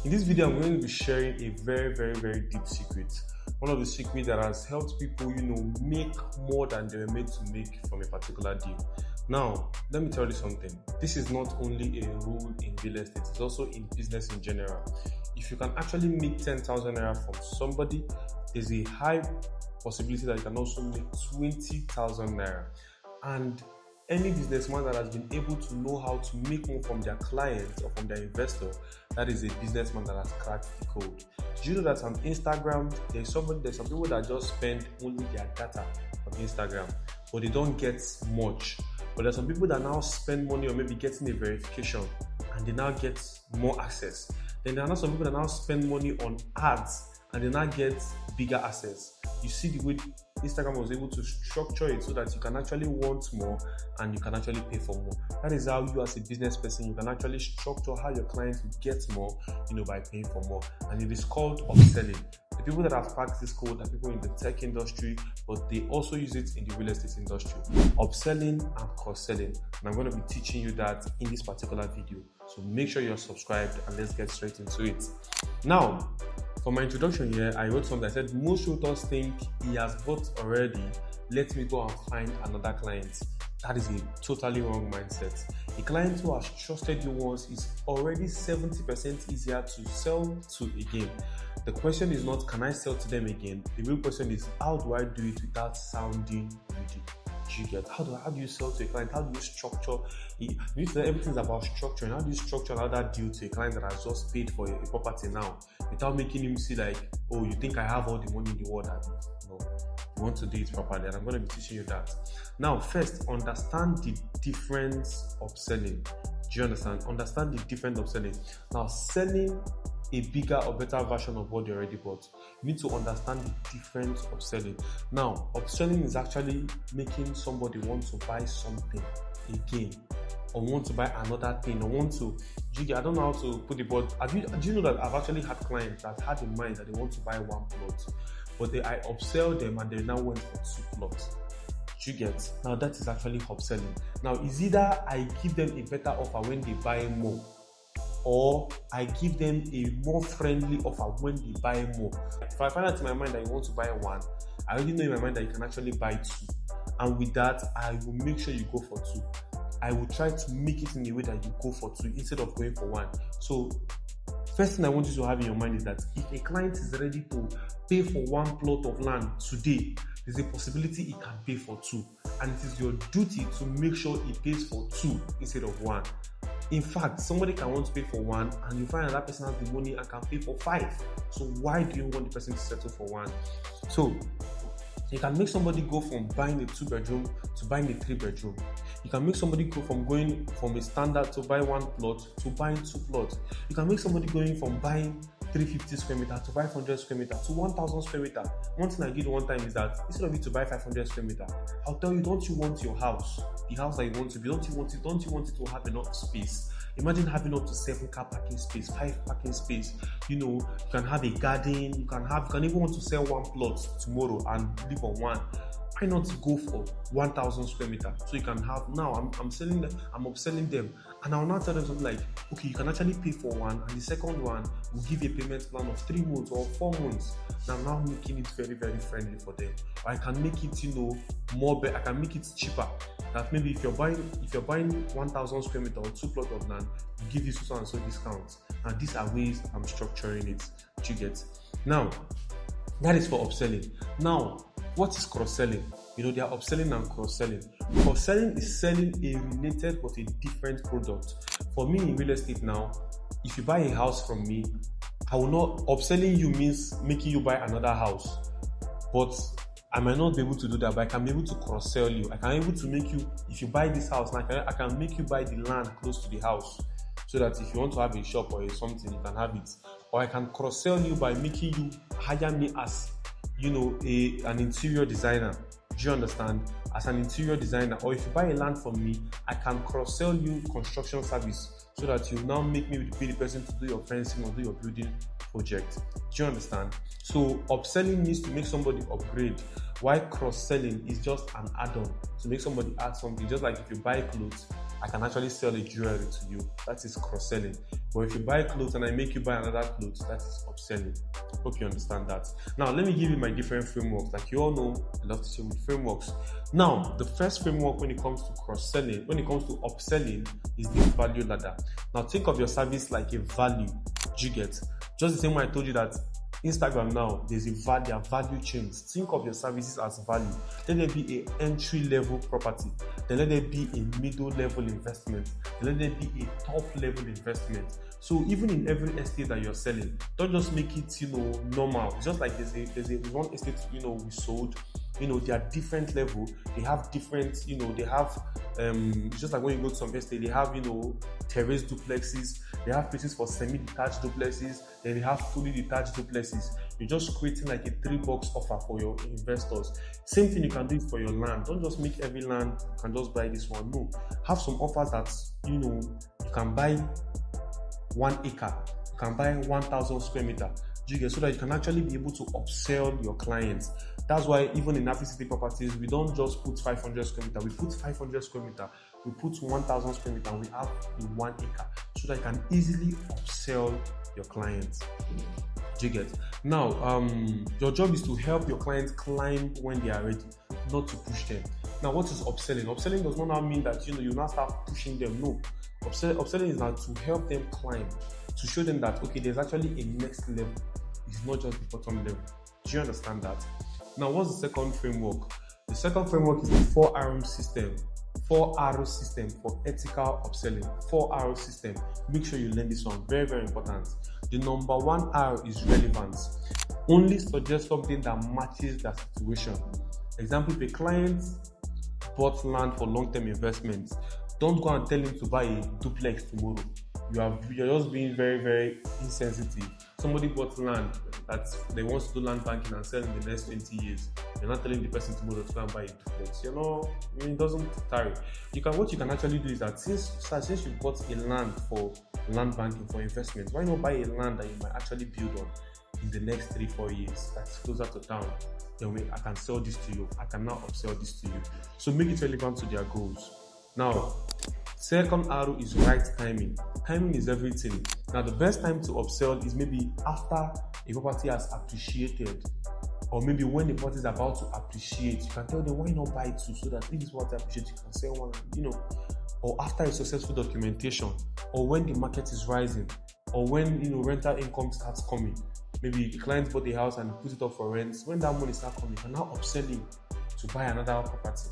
In this video, I'm going to be sharing a very deep secret. One of the secrets that has helped people, make more than they were made to make from a particular deal. Now, let me tell you something. This is not only a rule in real estate, it's also in business in general. If you can actually make 10,000 naira from somebody, there's a high possibility that you can also make 20,000 naira. And any businessman that has been able to know how to make more from their clients or from their investor, that is a businessman that has cracked the code. Do you know that on Instagram, there's some people that just spend only their data on Instagram, but they don't get much. But there's some people that now spend money on maybe getting a verification and they now get more access. Then there are now some people that now spend money on ads and they now get bigger access. You see the way Instagram was able to structure it so that you can actually want more and you can actually pay for more. That is how you as a business person, you can actually structure how your clients will get more, by paying for more. And it is called upselling. The people that have cracked this code are people in the tech industry, but they also use it in the real estate industry. Upselling and cross-selling. And I'm going to be teaching you that in this particular video. So make sure you're subscribed and let's get straight into it. Now, for my introduction here, I wrote something. I said, most realtors think he has bought already. Let me go and find another client. That is a totally wrong mindset. A client who has trusted you once is already 70% easier to sell to again. The question is not, can I sell to them again? The real question is, how do I do it without sounding greedy? How do you sell to a client? How do you structure it? Everything's about structuring. How do you structure another deal to a client that has just paid for a property now without making him see like, oh, you think I have all the money in the world? No, you want to do it properly, and I'm going to be teaching you that. Now, first, understand the difference of selling. Do you understand? Understand the difference of selling. Now, selling a bigger or better version of what they already bought. You need to understand the difference of selling. Now, upselling is actually making somebody want to buy something again, or want to buy another thing, or want to, I don't know how to put it, but do you know that I've actually had clients that had in mind that they want to buy one plot, but I upsell them and they now went for 2 plots. Now that is actually upselling. Now, it's either I give them a better offer when they buy more, or I give them a more friendly offer when they buy more. If I find out in my mind that you want to buy 1, I already know in my mind that you can actually buy 2. And with that, I will make sure you go for 2. I will try to make it in a way that you go for 2 instead of going for 1. So, first thing I want you to have in your mind is that if a client is ready to pay for 1 plot of land today, there's a possibility he can pay for 2. And it is your duty to make sure he pays for 2 instead of 1. In fact, somebody can want to pay for 1 and you find another person has the money and can pay for 5. So why do you want the person to settle for 1? So you can make somebody go from buying a 2-bedroom to buying a 3-bedroom. You can make somebody go from going from a standard to buy 1 plot to buying 2 plots. You can make somebody going from buying 350 square meter to 500 square meter to 1,000 square meter. One thing I did one time is that instead of you to buy 500 square meter, I'll tell you, don't you want your house, the house that you want to be, don't you want it to have enough space? Imagine having up to 7 car parking space, 5 parking space. You can have a garden. You can even want to sell 1 plot tomorrow and live on 1. Why not go for 1,000 square meter? So you can have, now I'm upselling them, and I'll now tell them something like, okay, you can actually pay for 1, and the second one will give a payment plan of 3 months or 4 months. Now I'm now making it very friendly for them. Or I can make it, I can make it cheaper. That maybe if you're buying 1,000 square meter or 2 plots of land, we'll give you so and so discounts. And these are ways I'm structuring it. Do you get? Now, that is for upselling. Now, what is cross-selling? They are upselling and cross-selling. Cross-selling is selling a related but a different product. For me in real estate now, if you buy a house from me, I will not, upselling you means making you buy another house. But I might not be able to do that, but I can be able to cross-sell you. I can be able to make you, if you buy this house, I can make you buy the land close to the house, so that if you want to have a shop or something, you can have it. Or I can cross-sell you by making you hire me as an interior designer. Do you understand? As an interior designer. Or if you buy a land from me, I can cross-sell you construction service, so that you now make me be the person to do your fencing or do your building project. Do you understand? So upselling means to make somebody upgrade, while cross-selling is just an add-on to make somebody add something. Just like if you buy clothes, I can actually sell a jewelry to you. That is cross-selling. But if you buy clothes and I make you buy another clothes, that is upselling. Hope you understand that. Now, let me give you my different frameworks. Like you all know, I love to share with frameworks. Now, the first framework when it comes to cross-selling, when it comes to upselling, is the value ladder. Now, think of your service like a value. Do you get? Just the same way I told you that Instagram now, there's there are value chains. Think of your services as value. Let there be an entry level property. Then let there be a middle level investment. Then let there be a top level investment. So even in every estate that you're selling, don't just make it, normal. It's just like there's one estate, we sold. They are different level. They have different, they have, just like when you go to some estate, they have, terrace duplexes. They have places for semi-detached duplexes. Then they have fully detached duplexes. You're just creating like a 3-box offer for your investors. Same thing you can do it for your land. Don't just make every land, you can just buy this one. No. Have some offers that, you can buy 1 acre. You can buy 1,000 square meter. So that you can actually be able to upsell your clients. That's why even in Afrikcity properties, we don't just put 500 square meter. We put 500 square meter. We put 1,000 square meter. And we have the 1 acre, so that you can easily upsell your clients. Do you get? Now, your job is to help your clients climb when they are ready, not to push them. Now, what is upselling? Upselling does not now mean that you now start pushing them. No, upselling is now to help them climb, to show them that okay, there's actually a next level. It's not just the bottom level. Do you understand that? Now, what's the second framework? The second framework is the 4R system. 4R system for ethical upselling. 4R system. Make sure you learn this one. Very, very important. The number 1 R is relevance. Only suggest something that matches the situation. Example, if a client bought land for long-term investments, don't go and tell him to buy a duplex tomorrow. You're just being very, very insensitive. Somebody bought land that they want to do land banking and sell in the next 20 years. You're not telling the person tomorrow to go and buy a duplex. It doesn't carry. What you can actually do is that since you bought a land for land banking for investment, why not buy a land that you might actually build on in the next 3-4 years that's closer to town? Then I can sell this to you. I can now upsell this to you. So make it relevant to their goals. Now, second arrow is right timing. Timing is everything. Now, the best time to upsell is maybe after a property has appreciated, or maybe when the property is about to appreciate. You can tell them why not buy two, so that if this property appreciates, you can sell one. Or after a successful documentation, or when the market is rising, or when rental income starts coming. Maybe the client bought a house and put it up for rent. When that money starts coming, you can now upsell him to buy another property.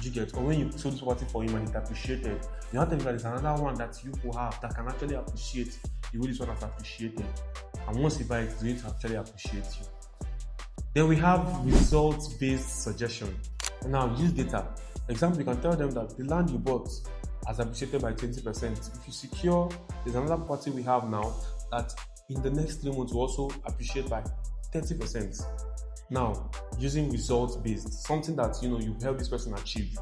You get? Or when you sold this property for him and it appreciated, you have to think that there's another one that you will have that can actually appreciate the way this one has appreciated. And once you buy it, it's going to actually appreciate you. Then we have results-based suggestion. Now, use data. Example, you can tell them that the land you bought has appreciated by 20%. If you secure, there's another property we have now that in the next 3 months will also appreciate by 30%. Now, using results-based, something that you've helped this person achieve,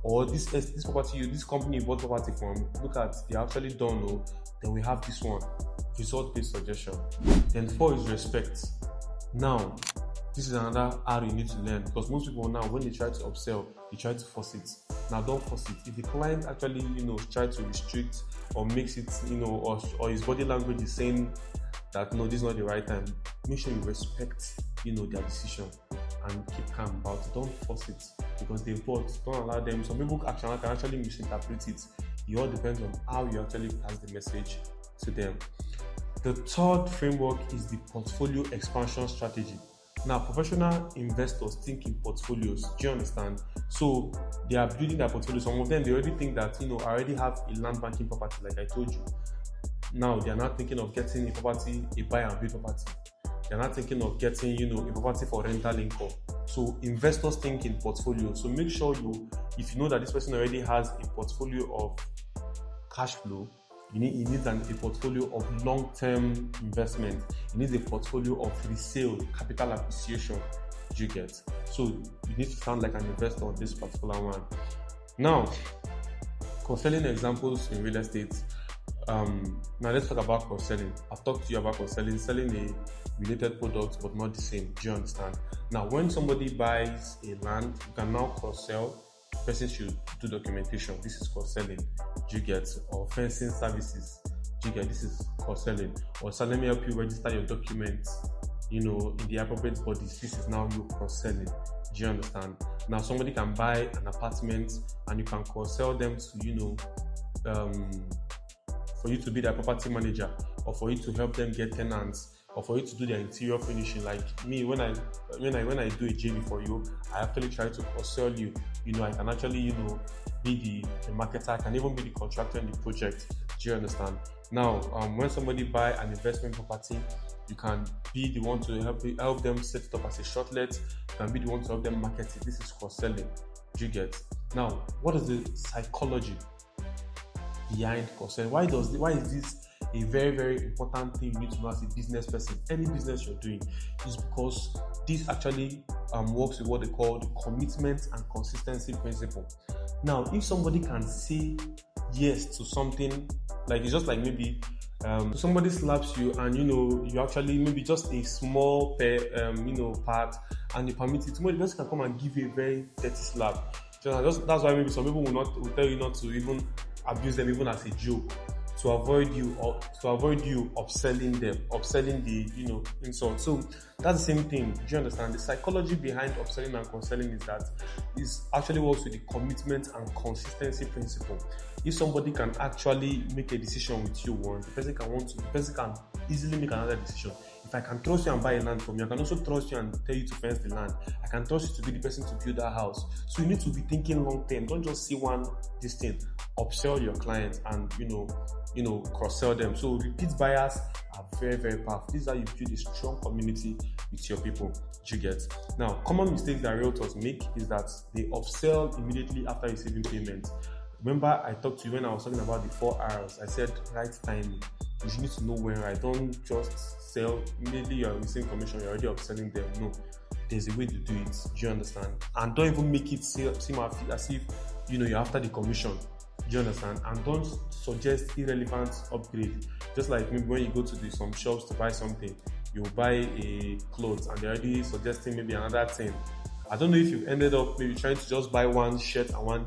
or this property, this company you bought property from, look at they actually done. Then we have this one, result-based suggestion. Then 4 is respect. Now, this is another R you need to learn, because most people now, when they try to upsell, they try to force it. Now, don't force it. If the client actually try to restrict or makes it or his body language is saying that no, this is not the right time, make sure you respect their decision and keep calm about it. Don't force it, because they bought. Don't allow them. Some people can actually misinterpret it. It all depends on how you actually pass the message to them. The third framework is the portfolio expansion strategy. Now, professional investors think in portfolios. Do you understand? So they are building their portfolio. Some of them, they already think that I already have a land banking property, like I told you. Now they are not thinking of getting a property, a buy and build property. They're not thinking of getting, a property for rental income. So investors think in portfolio. So make sure if you know that this person already has a portfolio of cash flow, he needs a portfolio of long-term investment. He needs a portfolio of resale, capital appreciation. You get? So you need to sound like an investor on this particular one. Now, cross-selling examples in real estate. Now let's talk about cross-selling. I've talked to you about cross-selling, selling a related product but not the same. Do you understand? Now, when somebody buys a land, you can now cross-sell person should do documentation. This is cross-selling. Do you get? Or fencing services. Do you get? This is cross-selling. Or so let me help you register your documents, in the appropriate bodies. This is now you cross-selling. Do you understand? Now somebody can buy an apartment and you can cross-sell them to, for you to be their property manager, or for you to help them get tenants, or for you to do their interior finishing. Like me, when I do a JV for you, I actually try to cross-sell you. I can actually, be the marketer. I can even be the contractor in the project. Do you understand? Now, when somebody buy an investment property, you can be the one to help them set it up as a shortlet. You can be the one to help them market it. This is cross-selling. Do you get? Now, what is the psychology behind cross-selling? Why is this a very, very important thing you need to know as a business person? Any business you're doing, is because this actually works with what they call the commitment and consistency principle. Now, if somebody can say yes to something, like it's just like maybe somebody slaps you and you actually maybe just a small part and you permit it, somebody just can come and give you a very dirty slap. That's why maybe some people will tell you not to even abuse them even as a joke, to avoid you upselling the insult. So that's the same thing. Do you understand? The psychology behind upselling and cross-selling is that it actually works with the commitment and consistency principle. If somebody can actually make a decision with you once, the person can easily make another decision. If I can trust you and buy a land from you, I can also trust you and tell you to fence the land. I can trust you to be the person to build that house. So you need to be thinking long term. Don't just see this thing. Upsell your clients and cross-sell them. So repeat buyers are very, very powerful. This is how you build a strong community with your people. Do you get? Now, common mistakes that realtors make is that they upsell immediately after receiving payment. Remember, I talked to you when I was talking about the 4 R's. I said right timing. You need to know when right. Don't just sell immediately. You're receiving commission. You're already upselling them. No, there's a way to do it. Do you understand? And don't even make it seem as if you're after the commission. Do you understand? And don't suggest irrelevant upgrade. Just like maybe when you go to some shops to buy something, you buy a clothes and they're already suggesting maybe another thing. I don't know if you've ended up maybe trying to just buy one shirt and one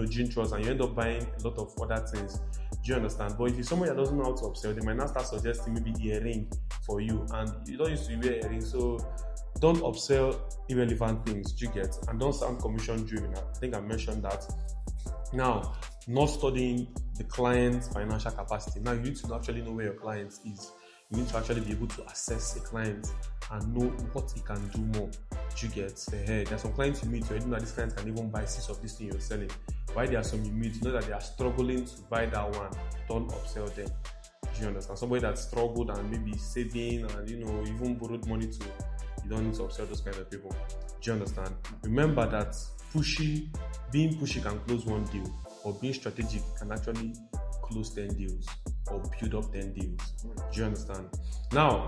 jean trousers and you end up buying a lot of other things. Do you understand? But if you're somebody that doesn't know how to upsell, they might not start suggesting maybe earring for you, and you don't used to wear earrings, so don't upsell irrelevant things. Do you get? And don't sound commission driven. I think I mentioned that. Now, not studying the client's financial capacity. Now, you need to actually know where your client is. You need to actually be able to assess a client and know what he can do more. Do you get? There's some clients you meet, you already know that this client can even buy 6 of this thing you're selling. Why there are some you meet, you know that they are struggling to buy that one. Don't upsell them. Do you understand? Somebody that struggled and maybe saving and even borrowed money to, you don't need to upsell those kind of people. Do you understand? Remember that being pushy can close one deal, or being strategic can actually close 10 deals or build up 10 deals. Do you understand? Now,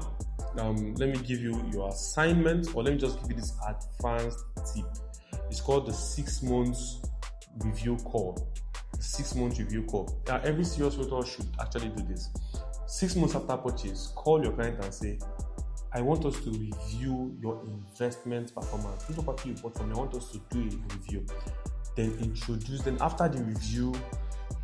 let me give you your assignment, or let me just give you this advanced tip. It's called the 6 months review call. The 6 months review call. Now, every serious realtor should actually do this. 6 months after purchase, call your client and say, I want us to review your investment performance. This property you bought from me, I want us to do a review. Then introduce them. After the review,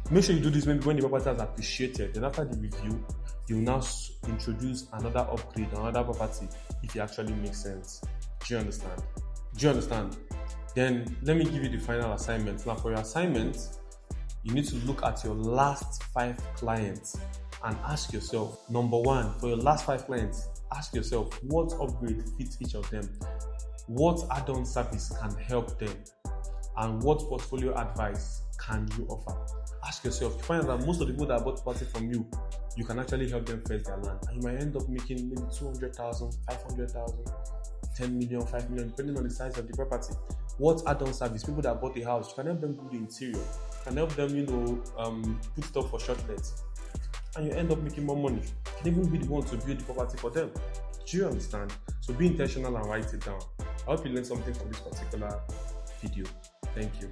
make sure you do this when the property has appreciated. Then after the review, you will now introduce another upgrade, another property, if it actually makes sense. Do you understand? Then let me give you the final assignment. Now, for your assignment, you need to look at your last 5 clients and ask yourself, number 1, for your last 5 clients, ask yourself what upgrade fits each of them, what add-on service can help them, and what portfolio advice can you offer. Ask yourself. You find that most of the people that bought property from you, you can actually help them fetch their land, and you might end up making maybe 200,000, 500,000, 10 million, 5 million, depending on the size of the property. What add-on service? People that bought a house, you can help them do the interior, you can help them, put stuff for shortlets, and you end up making more money. You can even be the one to build the property for them. Do you understand? So be intentional and write it down. I hope you learned something from this particular video. Thank you.